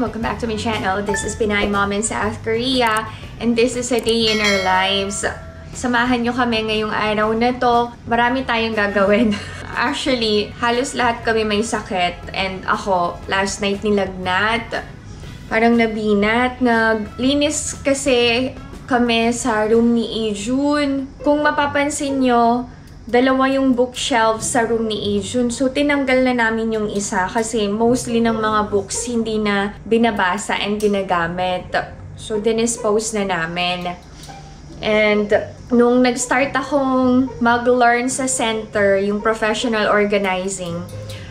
everyone! Welcome back to my channel. This is Pinay Mom in South Korea and this is a day in our lives. Samahan nyo kami ngayong araw na to. Marami tayong gagawin. Actually, halos lahat kami may sakit and ako, last night nilagnat. Parang nabinat. Naglinis kasi kami sa room ni Ijun. Kung mapapansin nyo, dalawa yung bookshelf sa room ni Ijun. So, tinanggal na namin yung isa kasi mostly ng mga books hindi na binabasa and ginagamit. So, dinispose na namin. And, nung nag-start akong mag-learn sa center, yung professional organizing,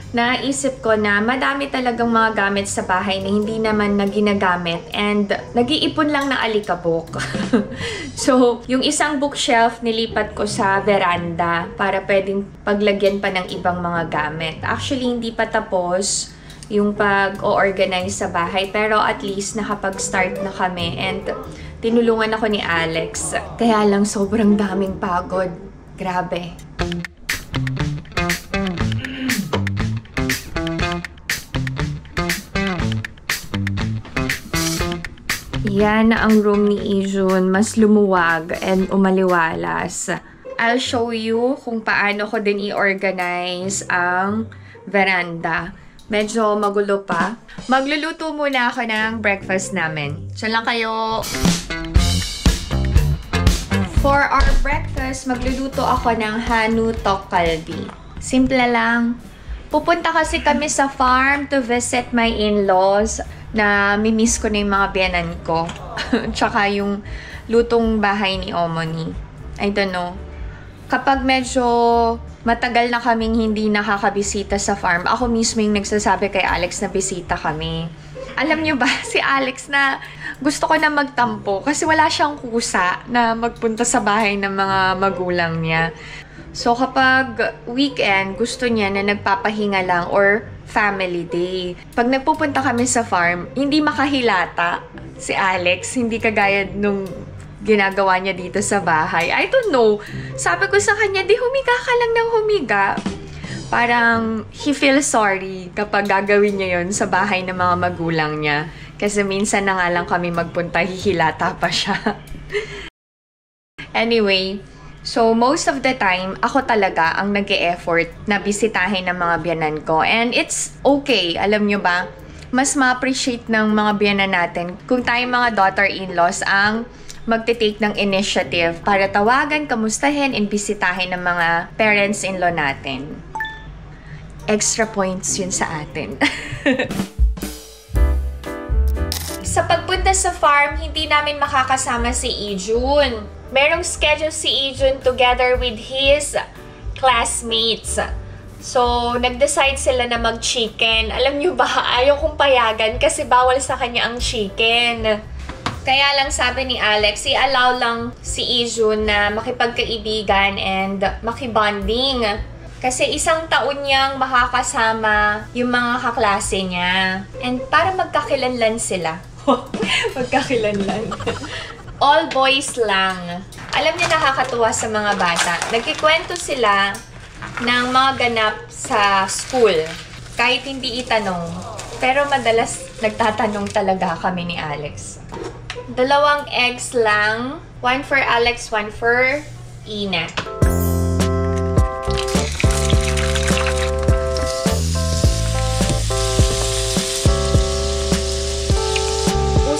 naisip ko na madami talagang mga gamit sa bahay na hindi naman na ginagamit and nag-iipon lang na alikabok. So, yung isang bookshelf nilipat ko sa veranda para pwedeng paglagyan pa ng ibang mga gamit. Actually, hindi pa tapos yung pag-organize sa bahay pero at least nakapag-start na kami and tinulungan ako ni Alex. Kaya lang sobrang daming pagod. Grabe. Yan ang room ni Ijun, mas lumuwag and umaliwalas. I'll show you kung paano ko din i-organize ang veranda. Medyo magulo pa. Magluluto muna ako ng breakfast namin. Diyan lang kayo. For our breakfast, magluluto ako ng Hanu Tok Kalbi. Simple lang. Pupunta kasi kami sa farm to visit my in-laws. Na mimiss ko na yung mga biyanan ko. Tsaka yung lutong bahay ni Omoni. I don't know. Kapag medyo matagal na kaming hindi nakakabisita sa farm, ako mismo yung nagsasabi kay Alex na bisita kami. Alam nyo ba, si Alex na gusto ko na magtampo kasi wala siyang kusa na magpunta sa bahay ng mga magulang niya. So kapag weekend, gusto niya na nagpapahinga lang or family day. Pag nagpupunta kami sa farm, hindi makahilata si Alex. Hindi kagaya nung ginagawa niya dito sa bahay. I don't know. Sabi ko sa kanya, di humiga ka lang ng humiga. Parang he feels sorry kapag gagawin niya yon sa bahay ng mga magulang niya. Kasi minsan na nga lang kami magpunta, hihilata pa siya. Anyway, so, most of the time, ako talaga ang nag-e-effort na bisitahin ng mga biyanan ko. And it's okay, alam nyo ba? Mas ma-appreciate ng mga biyanan natin kung tayong mga daughter-in-laws ang magte-take ng initiative para tawagan, kamustahin, and bisitahin ng mga parents-in-law natin. Extra points yun sa atin. Sa pagpunta sa farm, hindi namin makakasama si Ijun. Merong schedule si Ijun together with his classmates. So, nag-decide sila na mag-chicken. Alam nyo ba, ayaw kong payagan kasi bawal sa kanya ang chicken. Kaya lang sabi ni Alex, i-allow lang si Ijun na makipagkaibigan and makibonding. Kasi isang taon niyang makakasama yung mga kaklase niya. And para magkakilanlan sila. Magkakilanlan. All boys lang. Alam niyo, nakakatuwa sa mga bata. Nagkikwento sila ng mga ganap sa school. Kahit hindi itanong. Pero madalas nagtatanong talaga kami ni Alex. 2 eggs lang. 1 for Alex, 1 for Ina.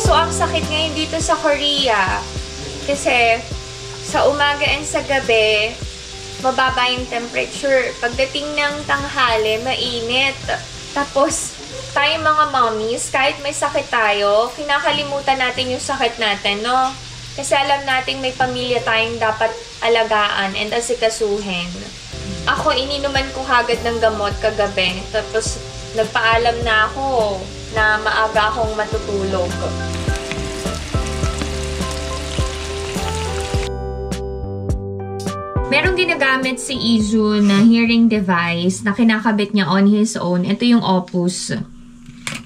So, ang sakit ngayon dito sa Korea kasi sa umaga and sa gabi mababa yung temperature. Pagdating ng tanghali, mainit. Tapos, tayo mga mommies, kahit may sakit tayo, kinakalimutan natin yung sakit natin, no? Kasi alam natin may pamilya tayong dapat alagaan and asikasuhin. Ako, ininuman ko agad ng gamot kagabi. Tapos, nagpaalam na ako na maaga akong matutulog. Merong ginagamit si Ijun na hearing device na kinakabit niya on his own. Ito yung Opus.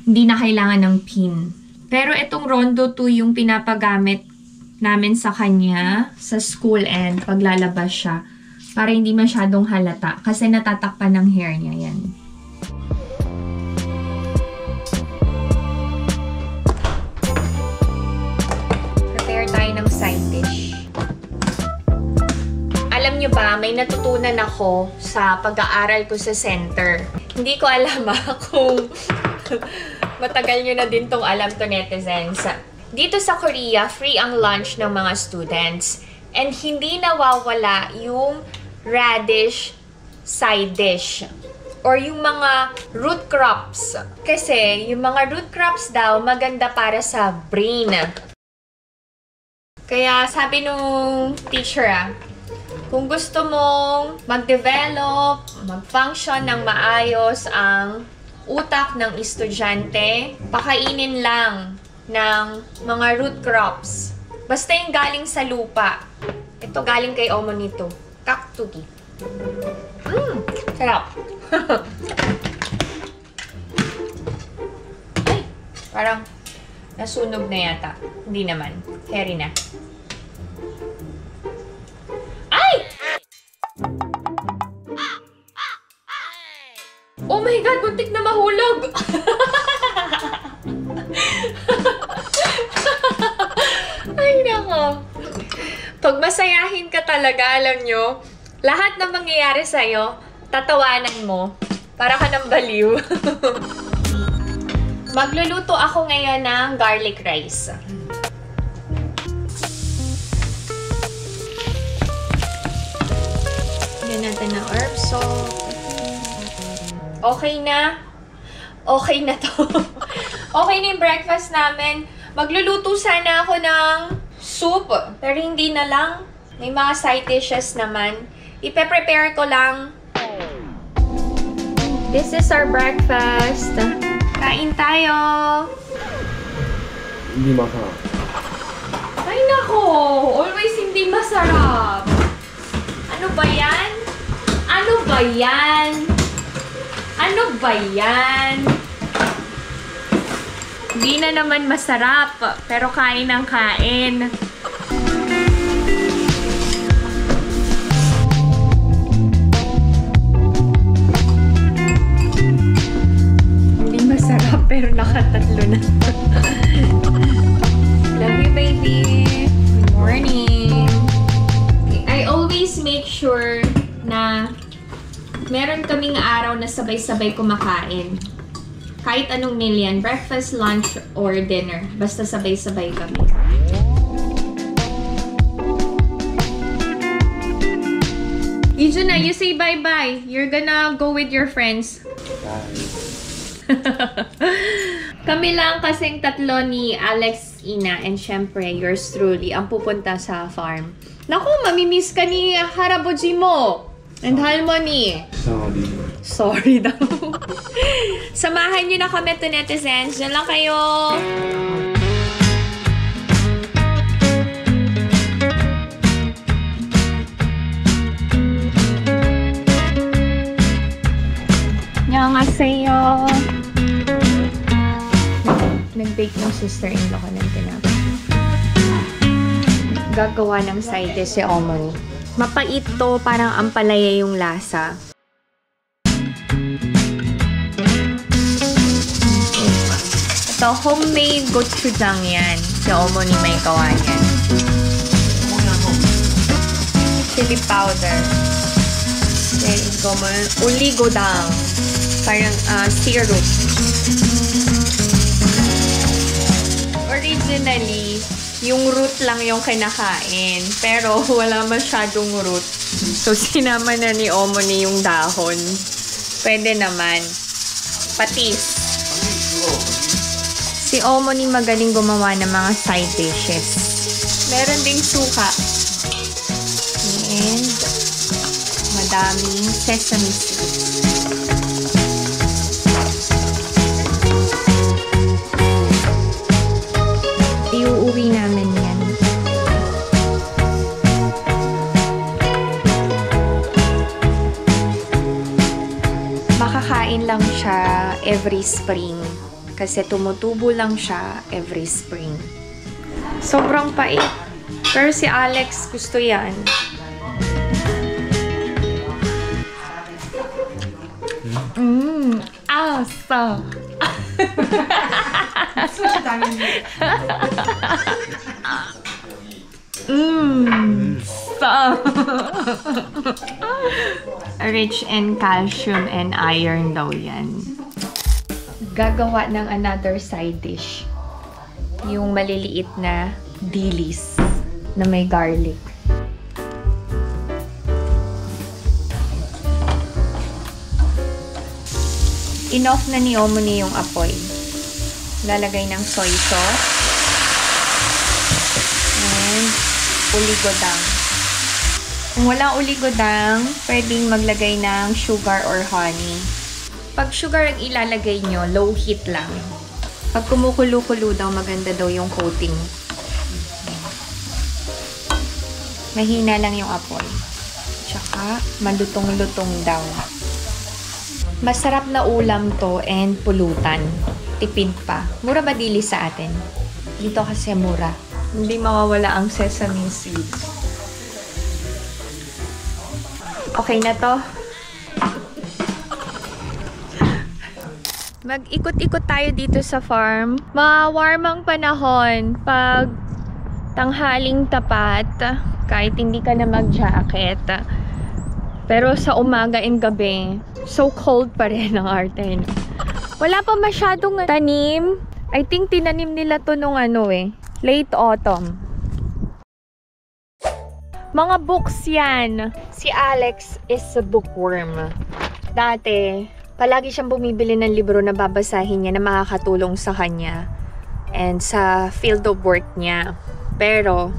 Hindi na kailangan ng pin. Pero itong Rondo 2 yung pinapagamit namin sa kanya sa school and paglalabas siya. Para hindi masyadong halata. Kasi natatakpan ng hair niya yan. side dish. Alam nyo ba, may natutunan ako sa pag-aaral ko sa center. Hindi ko alam kung matagal nyo na din tong alam to, netizens. Dito sa Korea, free ang lunch ng mga students. And hindi nawawala yung radish side dish. Or yung mga root crops. Kasi yung mga root crops daw maganda para sa brain. Kaya sabi nung teacher kung gusto mong mag-develop, mag-function ng maayos ang utak ng estudyante, pakainin lang ng mga root crops. Basta yung galing sa lupa. Ito galing kay Omo nito. Kaktugi. Sarap. Ay, parang nasunog na yata. Hindi naman. Carry na. Ay! Oh my God! Buntik na mahulog! Ay, nako. Pag masayahin ka talaga, alam nyo, lahat ng mangyayari sa'yo, tatawanan mo. Para ka ng baliw. Magluluto ako ngayon ng garlic rice. Lagyan natin ng herb salt. Okay na. Okay na to. Okay na yung breakfast namin. Magluluto sana ako ng soup. Pero hindi na lang. May mga side dishes naman. Ipe-prepare ko lang. This is our breakfast. Kain tayo. Hindi masarap. Ay nako. Always hindi masarap. Ano ba yan? Ano ba yan? Ano ba yan? Hindi na naman masarap, pero kain ng kain. Hindi masarap, pero nakatatlo na. Love you, baby. Good morning. I always make sure na meron kaming araw na sabay-sabay kumakain. Kahit anong meal yan, breakfast, lunch, or dinner. Basta sabay-sabay kami. Yujuna, you say bye-bye. You're gonna go with your friends. Bye. Kami lang kasing tatlo ni Alex, Ina, and syempre, yours truly, ang pupunta sa farm. Naku, mamimiss ka ni Haraboji mo. And Halmoni. Sorry. Sorry daw. Samahan nyo na kami to, netizens. Diyan lang kayo. Annyeonghaseyo. Nag-bake ng sister-in-law ko ng tinapay. Gagawa ng side dish si Omoni. Mapait to, parang ampalaya yung lasa. Ito, homemade gochujang yan. Si Omoni may gawa yan. Chili powder. Then, uligodang. Parang syrup. Originally, yung root lang yung kinakain. Pero wala masyadong root. So, sinama na ni Omoni yung dahon. Pwede naman. Patis. Si Omoni magaling gumawa ng mga side dishes. Meron ding suka. And madaming sesame seeds. Iuuwi namin yan. Makakain lang siya every spring. Kasi tumutubo lang siya every spring. Sobrang pait. Pero si Alex gusto yan. Asa. Rich in calcium and iron daw yan. Gagawa ng another side dish. Yung maliliit na dilis na may garlic. In-off na ni Omni yung apoy. Lalagay ng soy sauce. And uligodang. Kung walang uligodang, pwedeng maglagay ng sugar or honey. Pag sugar ang ilalagay nyo, low heat lang. Pag kumukulo-kulo daw, maganda daw yung coating. Mahina lang yung apoy. Tsaka, malutong-lutong daw. Masarap na ulam to and pulutan. Tipid pa. Mura ba dili sa atin? Dito kasi mura. Hindi mawawala ang sesame seeds. Okay na to. Mag-ikot-ikot tayo dito sa farm. Ma-warm ang panahon pag tanghaling tapat. Kahit hindi ka na mag-jacket. Pero sa umaga and gabi, so cold pa rin ang arte. Wala pa masyadong tanim. I think tinanim nila to nung late autumn. Mga books yan. Si Alex is a bookworm. Dati, palagi siyang bumibili ng libro na babasahin niya na makakatulong sa kanya and sa field of work niya. Pero,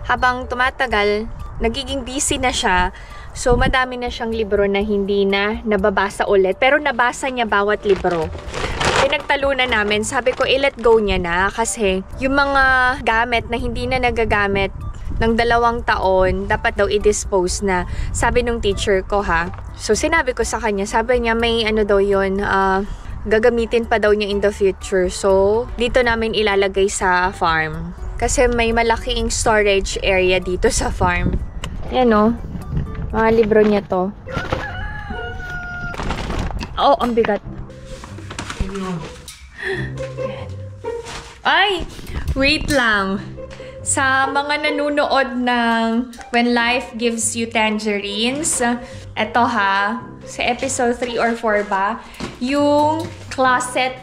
habang tumatagal, nagiging busy na siya. So, madami na siyang libro na hindi na nababasa ulit. Pero nabasa niya bawat libro. Pinagtalunan namin, sabi ko, i-let go niya na. Kasi, yung mga gamit na hindi na nagagamit ng 2 taon, dapat daw i-dispose na. Sabi nung teacher ko ha. So, sinabi ko sa kanya, sabi niya, may daw yun, gagamitin pa daw niya in the future. So, dito namin ilalagay sa farm. Kasi may malaking storage area dito sa farm. Yan mga libro niya to. Oh, ang bigat. Ay! Wait lang. Sa mga nanunood ng When Life Gives You Tangerines, eto ha, sa episode 3 or 4 ba, yung closet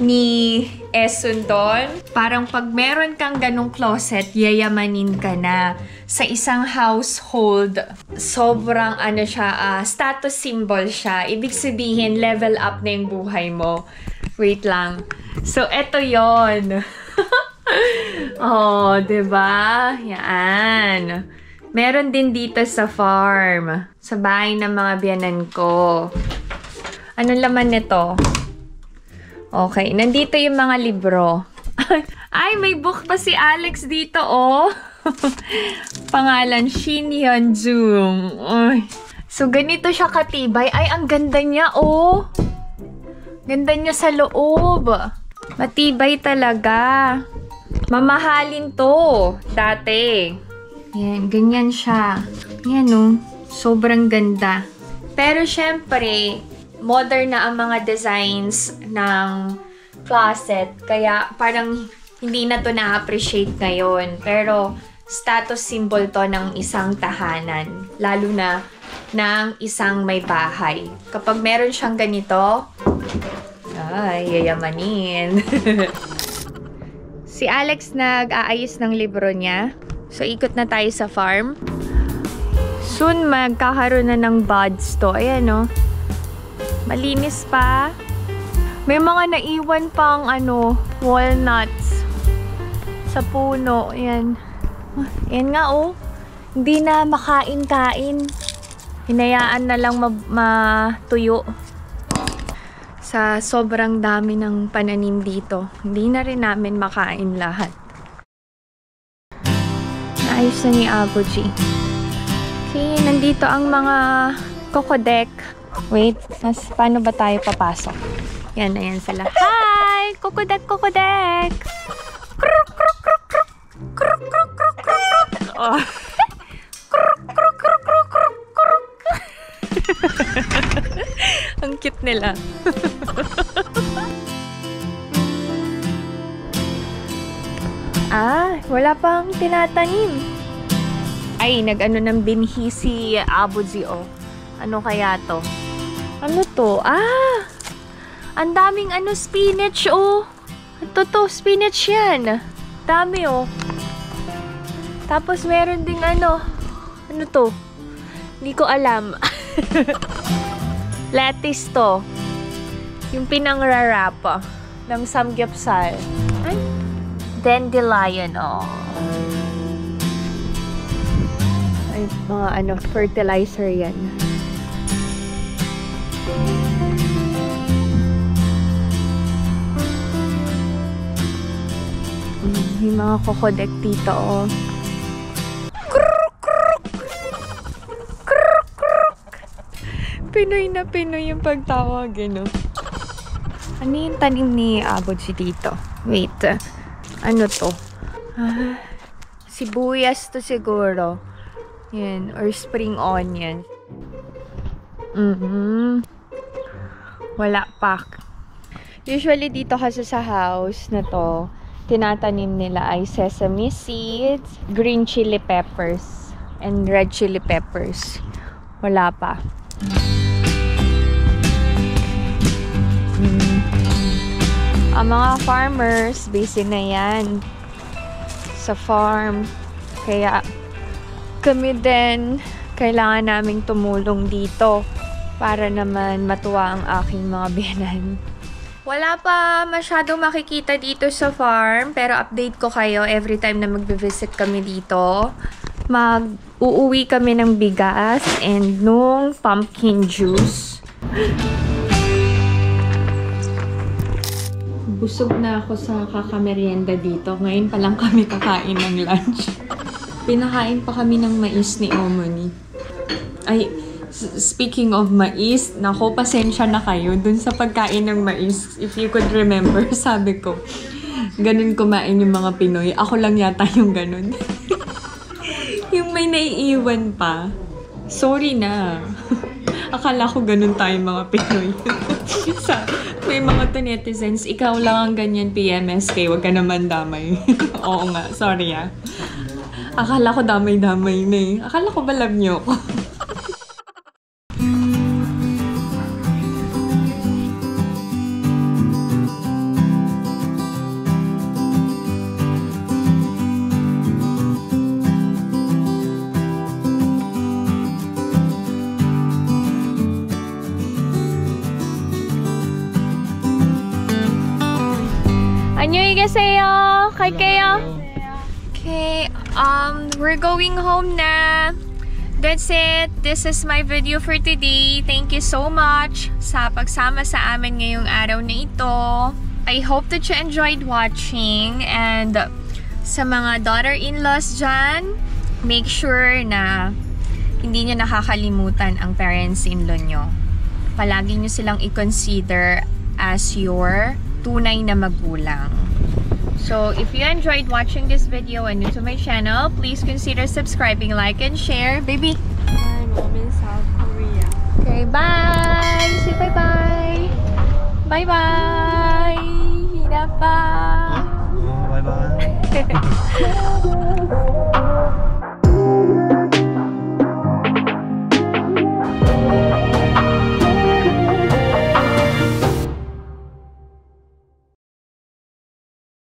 ni Esun doon. Parang pag meron kang ganong closet, yayamanin ka na. Sa isang household, sobrang siya, status symbol siya. Ibig sabihin, level up na yung buhay mo. Wait lang. So, eto yon. Oh, diba? Yan. Meron din dito sa farm. Sa bahay ng mga biyanan ko. Anong laman nito? Okay, nandito yung mga libro. Ay, may book pa si Alex dito, oh. Pangalan, Shin Hyun-jung. So, ganito siya katibay. Ay, ang ganda niya, oh. Ganda niya sa loob. Matibay talaga. Mamahalin to. Dati. Yan, ganyan siya. Yan, sobrang ganda. Pero, syempre, modern na ang mga designs ng closet. Kaya, parang hindi na to na-appreciate ngayon. Pero, status symbol to ng isang tahanan. Lalo na ng isang may bahay. Kapag meron siyang ganito, ay, yayamanin. Si Alex nag-aayos ng libro niya. So, ikot na tayo sa farm. Soon, magkakaroon na ng buds to. Ayan, malinis pa. May mga naiwan pang, walnuts sa puno. Ayan. Ayan nga, Hindi na makain-kain. Hinayaan na lang matuyo. Sa sobrang dami ng pananim dito, hindi na rin namin makain lahat. Naayos na ni Abu G. Okay, nandito ang mga kokodek. Wait, paano ba tayo papasok? Yan, ayan sila. Hi! Kokodek, kokodek! Kruk, kruk, kruk, kruk! Kruk, kruk, kruk, kruk, kruk! Oh. Kruk, kruk, kruk, kruk, kruk, kruk! Ang cute nila. Wala pang tinatanim. Ay, nag-ano ng binhi si Abudzi, oh. Ano kaya to? Ano to? Ah! Ang daming spinach, oh. Ito to, spinach yan. Dami, oh. Tapos meron ding ano to? Hindi ko alam. Lettuce to. Yung pinangrarap ng samgyupsal. Ay, dandelion, oh. Ay, mga fertilizer yan. May mga kokodek dito, oh. Pinoy na Pinoy yung pagtawag, no? Ano yung tanim ni Abudzi dito? Wait, ano to? Sibuyas to siguro. Yan, or spring onion. Wala pa. Usually dito kasi sa house na to, tinatanim nila ay sesame seeds, green chili peppers, and red chili peppers. Wala pa. Ang mga farmers, busy na yan sa farm. Kaya kami din, kailangan naming tumulong dito para naman matuwa ang aking mga biyanan. Wala pa masyadong makikita dito sa farm, pero update ko kayo every time na magbe-visit kami dito. Uuwi kami ng bigas and nung pumpkin juice. Busog na ako sa kakamerienda dito. Ngayon pa lang kami kakain ng lunch. Pinakain pa kami ng mais ni Omoni. Ay, speaking of mais, nako, pasensya na kayo dun sa pagkain ng mais. If you could remember, sabi ko, ganun kumain yung mga Pinoy. Ako lang yata yung ganun. Yung may naiiwan pa. Sorry na. Akala ko ganun tayo mga Pinoy. May mga netizens, ikaw lang ang ganyan PMSK, wag ka naman damay. Oo nga, sorry ah. Akala ko damay-damay na eh. Akala ko ba love niyo ako? Annyeonghaseyo! Kayo? Okay, we're going home na. That's it. This is my video for today. Thank you so much sa pagsama sa amin ngayong araw na ito. I hope that you enjoyed watching, and sa mga daughter-in-laws dyan, make sure na hindi nyo nakakalimutan ang parents-in-law nyo. Palagi nyo silang i-consider as your tunay na magulang. So, if you enjoyed watching this video and new to my channel, please consider subscribing, like, and share. Baby! Hi, Mom in South Korea. Okay, bye! Say bye-bye! Bye-bye! Hinapa! Bye-bye!